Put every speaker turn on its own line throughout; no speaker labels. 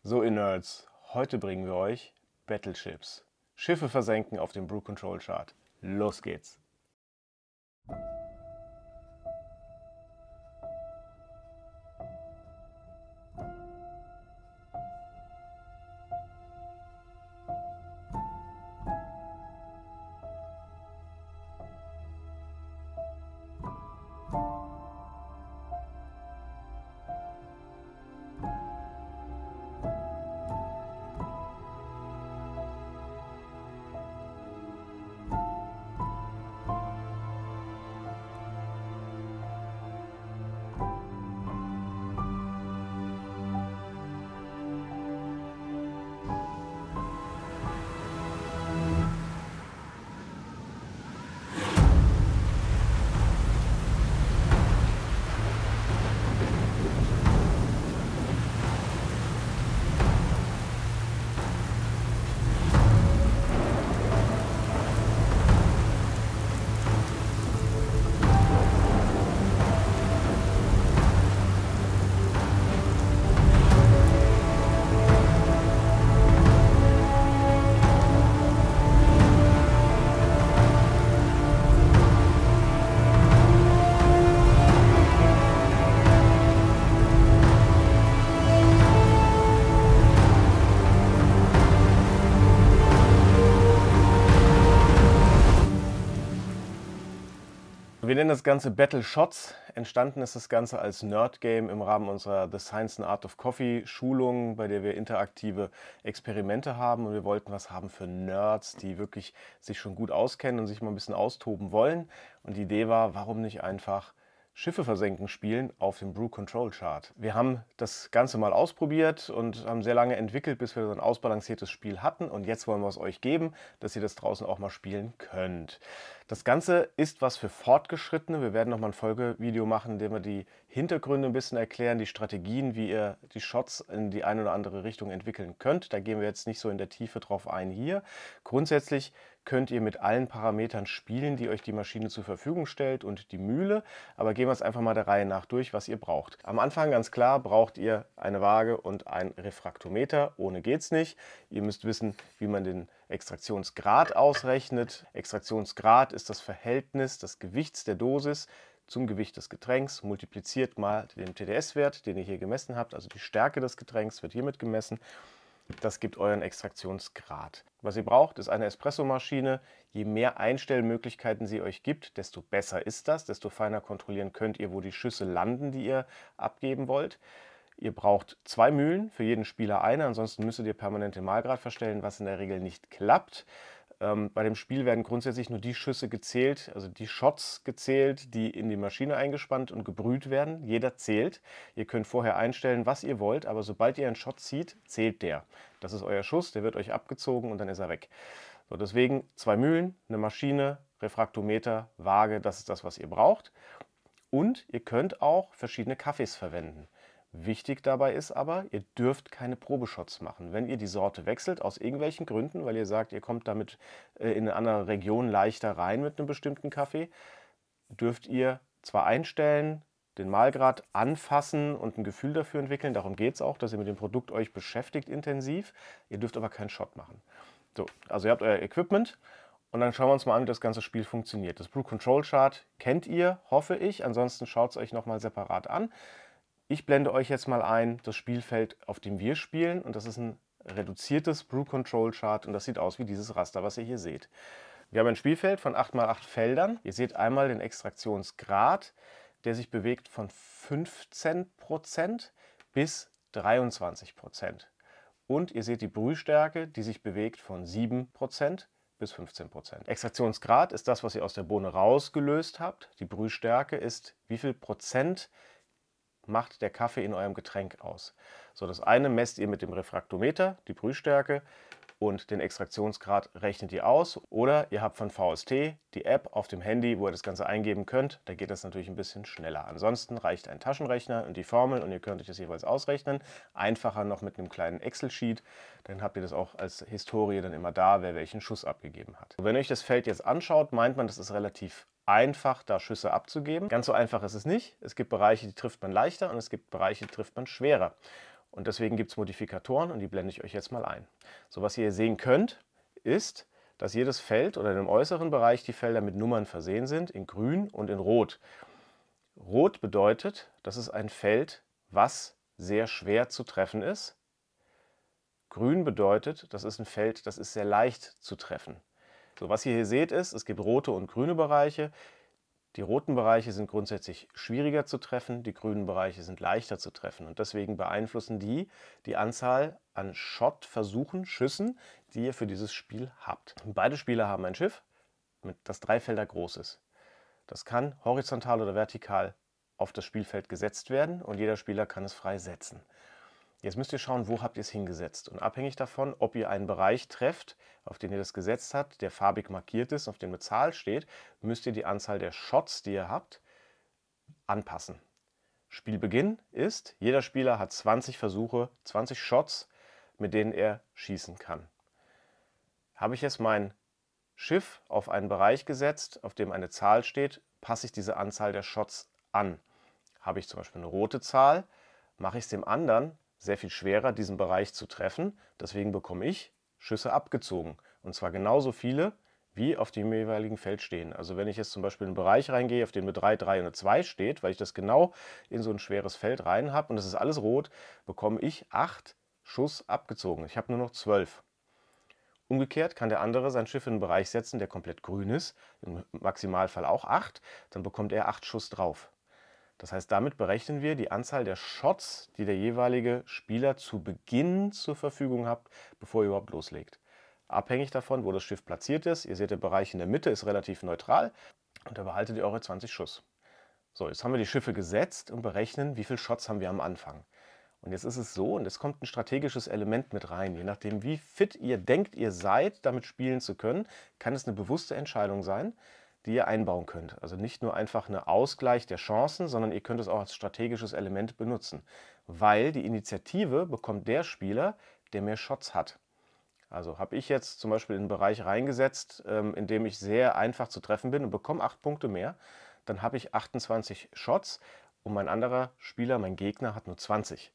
So ihr Nerds, heute bringen wir euch Battleships. Schiffe versenken auf dem Brew Control Chart. Los geht's! Wir nennen das Ganze Battle Shots. Entstanden ist das Ganze als Nerd-Game im Rahmen unserer The Science and Art of Coffee Schulung, bei der wir interaktive Experimente haben. Und wir wollten was haben für Nerds, die wirklich sich schon gut auskennen und sich mal ein bisschen austoben wollen. Und die Idee war, warum nicht einfach Schiffe versenken spielen auf dem Brew Control Chart. Wir haben das Ganze mal ausprobiert und haben sehr lange entwickelt, bis wir so ein ausbalanciertes Spiel hatten. Und jetzt wollen wir es euch geben, dass ihr das draußen auch mal spielen könnt. Das Ganze ist was für Fortgeschrittene. Wir werden nochmal ein Folgevideo machen, in dem wir die Hintergründe ein bisschen erklären, die Strategien, wie ihr die Shots in die eine oder andere Richtung entwickeln könnt. Da gehen wir jetzt nicht so in der Tiefe drauf ein hier. Grundsätzlich könnt ihr mit allen Parametern spielen, die euch die Maschine zur Verfügung stellt und die Mühle. Aber gehen wir es einfach mal der Reihe nach durch, was ihr braucht. Am Anfang ganz klar braucht ihr eine Waage und ein Refraktometer. Ohne geht's nicht. Ihr müsst wissen, wie man den Extraktionsgrad ausrechnet. Extraktionsgrad ist das Verhältnis des Gewichts der Dosis zum Gewicht des Getränks, multipliziert mal den TDS-Wert, den ihr hier gemessen habt. Also die Stärke des Getränks wird hiermit gemessen. Das gibt euren Extraktionsgrad. Was ihr braucht, ist eine Espressomaschine. Je mehr Einstellmöglichkeiten sie euch gibt, desto besser ist das, desto feiner kontrollieren könnt ihr, wo die Schüsse landen, die ihr abgeben wollt. Ihr braucht 2 Mühlen, für jeden Spieler eine, ansonsten müsstet ihr permanent den Mahlgrad verstellen, was in der Regel nicht klappt. Bei dem Spiel werden grundsätzlich nur die Schüsse gezählt, also die Shots gezählt, die in die Maschine eingespannt und gebrüht werden. Jeder zählt. Ihr könnt vorher einstellen, was ihr wollt, aber sobald ihr einen Shot zieht, zählt der. Das ist euer Schuss, der wird euch abgezogen und dann ist er weg. So, deswegen 2 Mühlen, eine Maschine, Refraktometer, Waage, das ist das, was ihr braucht. Und ihr könnt auch verschiedene Kaffees verwenden. Wichtig dabei ist aber, ihr dürft keine Probeshots machen. Wenn ihr die Sorte wechselt, aus irgendwelchen Gründen, weil ihr sagt, ihr kommt damit in eine andere Region leichter rein mit einem bestimmten Kaffee, dürft ihr zwar einstellen, den Mahlgrad anfassen und ein Gefühl dafür entwickeln. Darum geht es auch, dass ihr mit dem Produkt euch beschäftigt intensiv. Ihr dürft aber keinen Shot machen. So, also ihr habt euer Equipment. Und dann schauen wir uns mal an, wie das ganze Spiel funktioniert. Das Brew Control Chart kennt ihr, hoffe ich. Ansonsten schaut es euch nochmal separat an. Ich blende euch jetzt mal ein, das Spielfeld, auf dem wir spielen. Und das ist ein reduziertes Brew Control Chart. Und das sieht aus wie dieses Raster, was ihr hier seht. Wir haben ein Spielfeld von 8×8 Feldern. Ihr seht einmal den Extraktionsgrad, der sich bewegt von 15% bis 23%. Und ihr seht die Brühstärke, die sich bewegt von 7% bis 15%. Extraktionsgrad ist das, was ihr aus der Bohne rausgelöst habt. Die Brühstärke ist, wie viel Prozent macht der Kaffee in eurem Getränk aus. So, das eine messt ihr mit dem Refraktometer, die Brühstärke, und den Extraktionsgrad rechnet ihr aus. Oder ihr habt von VST die App auf dem Handy, wo ihr das Ganze eingeben könnt. Da geht das natürlich ein bisschen schneller. Ansonsten reicht ein Taschenrechner und die Formel und ihr könnt euch das jeweils ausrechnen. Einfacher noch mit einem kleinen Excel-Sheet. Dann habt ihr das auch als Historie dann immer da, wer welchen Schuss abgegeben hat. Wenn ihr euch das Feld jetzt anschaut, meint man, das ist relativ einfach, da Schüsse abzugeben. Ganz so einfach ist es nicht. Es gibt Bereiche, die trifft man leichter und es gibt Bereiche, die trifft man schwerer. Und deswegen gibt es Modifikatoren und die blende ich euch jetzt mal ein. So, was ihr hier sehen könnt, ist, dass jedes Feld oder im äußeren Bereich die Felder mit Nummern versehen sind, in grün und in rot. Rot bedeutet, das ist ein Feld, was sehr schwer zu treffen ist. Grün bedeutet, das ist ein Feld, das ist sehr leicht zu treffen. So, was ihr hier seht ist, es gibt rote und grüne Bereiche. Die roten Bereiche sind grundsätzlich schwieriger zu treffen, die grünen Bereiche sind leichter zu treffen. Und deswegen beeinflussen die Anzahl an Shot-Versuchen, Schüssen, die ihr für dieses Spiel habt. Beide Spieler haben ein Schiff, das 3 Felder groß ist. Das kann horizontal oder vertikal auf das Spielfeld gesetzt werden und jeder Spieler kann es frei setzen. Jetzt müsst ihr schauen, wo habt ihr es hingesetzt. Und abhängig davon, ob ihr einen Bereich trefft, auf den ihr das gesetzt habt, der farbig markiert ist, auf dem eine Zahl steht, müsst ihr die Anzahl der Shots, die ihr habt, anpassen. Spielbeginn ist, jeder Spieler hat 20 Versuche, 20 Shots, mit denen er schießen kann. Habe ich jetzt mein Schiff auf einen Bereich gesetzt, auf dem eine Zahl steht, passe ich diese Anzahl der Shots an. Habe ich zum Beispiel eine rote Zahl, mache ich es dem anderen sehr viel schwerer, diesen Bereich zu treffen. Deswegen bekomme ich Schüsse abgezogen. Und zwar genauso viele, wie auf dem jeweiligen Feld stehen. Also wenn ich jetzt zum Beispiel in einen Bereich reingehe, auf dem eine 3, 3 und eine 2 steht, weil ich das genau in so ein schweres Feld rein habe und das ist alles rot, bekomme ich 8 Schuss abgezogen. Ich habe nur noch 12. Umgekehrt kann der andere sein Schiff in einen Bereich setzen, der komplett grün ist, im Maximalfall auch 8, dann bekommt er 8 Schuss drauf. Das heißt, damit berechnen wir die Anzahl der Shots, die der jeweilige Spieler zu Beginn zur Verfügung hat, bevor ihr überhaupt loslegt. Abhängig davon, wo das Schiff platziert ist, ihr seht, der Bereich in der Mitte ist relativ neutral und da behaltet ihr eure 20 Schuss. So, jetzt haben wir die Schiffe gesetzt und berechnen, wie viele Shots haben wir am Anfang. Und jetzt ist es so, und es kommt ein strategisches Element mit rein. Je nachdem, wie fit ihr denkt, ihr seid, damit spielen zu können, kann es eine bewusste Entscheidung sein, die ihr einbauen könnt. Also nicht nur einfach ein Ausgleich der Chancen, sondern ihr könnt es auch als strategisches Element benutzen. Weil die Initiative bekommt der Spieler, der mehr Shots hat. Also habe ich jetzt zum Beispiel in einen Bereich reingesetzt, in dem ich sehr einfach zu treffen bin und bekomme 8 Punkte mehr, dann habe ich 28 Shots und mein anderer Spieler, mein Gegner, hat nur 20.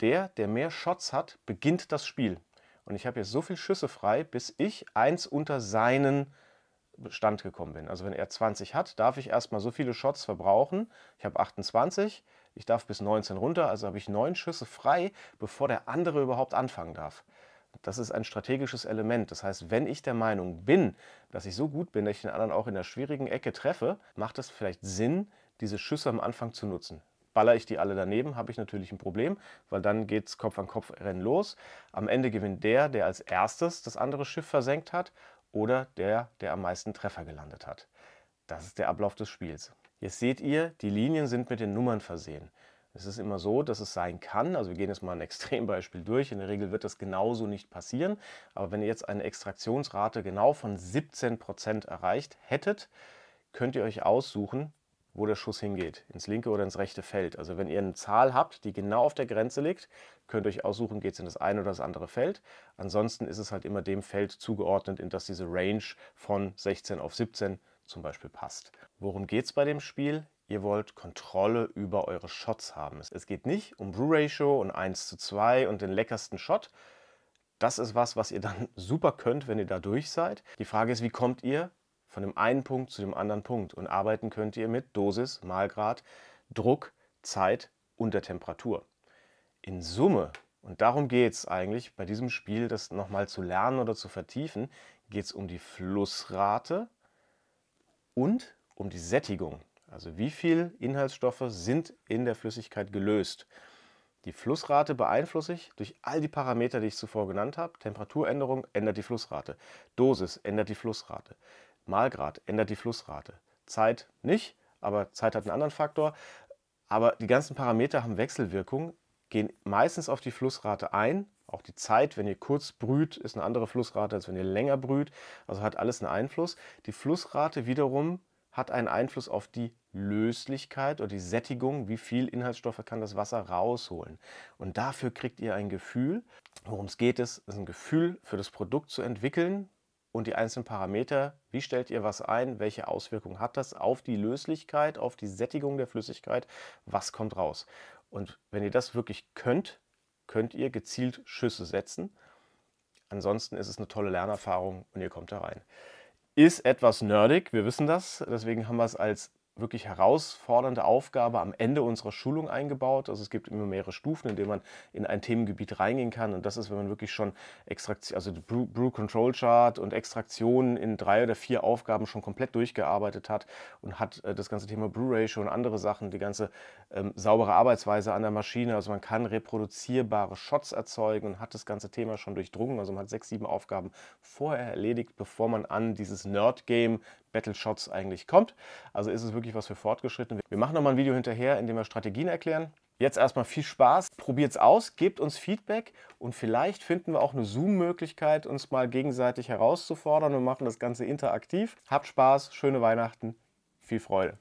Der mehr Shots hat, beginnt das Spiel. Und ich habe jetzt so viele Schüsse frei, bis ich eins unter seinen Stand gekommen bin. Also wenn er 20 hat, darf ich erstmal so viele Shots verbrauchen. Ich habe 28, ich darf bis 19 runter, also habe ich 9 Schüsse frei, bevor der andere überhaupt anfangen darf. Das ist ein strategisches Element. Das heißt, wenn ich der Meinung bin, dass ich so gut bin, dass ich den anderen auch in der schwierigen Ecke treffe, macht es vielleicht Sinn, diese Schüsse am Anfang zu nutzen. Baller ich die alle daneben, habe ich natürlich ein Problem, weil dann geht es Kopf an Kopf Rennen los. Am Ende gewinnt der als erstes das andere Schiff versenkt hat oder der am meisten Treffer gelandet hat. Das ist der Ablauf des Spiels. Jetzt seht ihr, die Linien sind mit den Nummern versehen. Es ist immer so, dass es sein kann, also wir gehen jetzt mal ein Extrembeispiel durch, in der Regel wird das genauso nicht passieren, aber wenn ihr jetzt eine Extraktionsrate genau von 17% erreicht hättet, könnt ihr euch aussuchen, wo der Schuss hingeht, ins linke oder ins rechte Feld. Also wenn ihr eine Zahl habt, die genau auf der Grenze liegt, könnt ihr euch aussuchen, geht es in das eine oder das andere Feld. Ansonsten ist es halt immer dem Feld zugeordnet, in das diese Range von 16 auf 17 zum Beispiel passt. Worum geht es bei dem Spiel? Ihr wollt Kontrolle über eure Shots haben. Es geht nicht um Brew Ratio und 1:2 und den leckersten Shot. Das ist was ihr dann super könnt, wenn ihr da durch seid. Die Frage ist, wie kommt ihr von dem einen Punkt zu dem anderen Punkt? Und arbeiten könnt ihr mit Dosis, Malgrad, Druck, Zeit und der Temperatur. In Summe, und darum geht es eigentlich bei diesem Spiel, das nochmal zu lernen oder zu vertiefen, geht es um die Flussrate und um die Sättigung. Also wie viel Inhaltsstoffe sind in der Flüssigkeit gelöst. Die Flussrate beeinflusse ich durch all die Parameter, die ich zuvor genannt habe. Temperaturänderung ändert die Flussrate. Dosis ändert die Flussrate. Malgrad ändert die Flussrate. Zeit nicht, aber Zeit hat einen anderen Faktor. Aber die ganzen Parameter haben Wechselwirkung, gehen meistens auf die Flussrate ein. Auch die Zeit, wenn ihr kurz brüht, ist eine andere Flussrate, als wenn ihr länger brüht. Also hat alles einen Einfluss. Die Flussrate wiederum hat einen Einfluss auf die Löslichkeit oder die Sättigung, wie viel Inhaltsstoffe kann das Wasser rausholen. Und dafür kriegt ihr ein Gefühl. Worum es geht, ist ein Gefühl für das Produkt zu entwickeln und die einzelnen Parameter, wie stellt ihr was ein, welche Auswirkungen hat das auf die Löslichkeit, auf die Sättigung der Flüssigkeit, was kommt raus. Und wenn ihr das wirklich könnt, könnt ihr gezielt Schüsse setzen. Ansonsten ist es eine tolle Lernerfahrung und ihr kommt da rein. Ist etwas nerdig, wir wissen das, deswegen haben wir es als wirklich herausfordernde Aufgabe am Ende unserer Schulung eingebaut. Also es gibt immer mehrere Stufen, in denen man in ein Themengebiet reingehen kann. Und das ist, wenn man wirklich schon Extraktion, also Brew Control Chart und Extraktion in 3 oder 4 Aufgaben schon komplett durchgearbeitet hat und hat das ganze Thema Brew Ratio und andere Sachen, die ganze saubere Arbeitsweise an der Maschine. Also man kann reproduzierbare Shots erzeugen und hat das ganze Thema schon durchdrungen. Also man hat 6, 7 Aufgaben vorher erledigt, bevor man an dieses Nerd-Game Battle Shots eigentlich kommt. Also ist es wirklich was für Fortgeschrittene. Wir machen nochmal ein Video hinterher, in dem wir Strategien erklären. Jetzt erstmal viel Spaß, probiert es aus, gebt uns Feedback und vielleicht finden wir auch eine Zoom-Möglichkeit, uns mal gegenseitig herauszufordern und machen das Ganze interaktiv. Habt Spaß, schöne Weihnachten, viel Freude.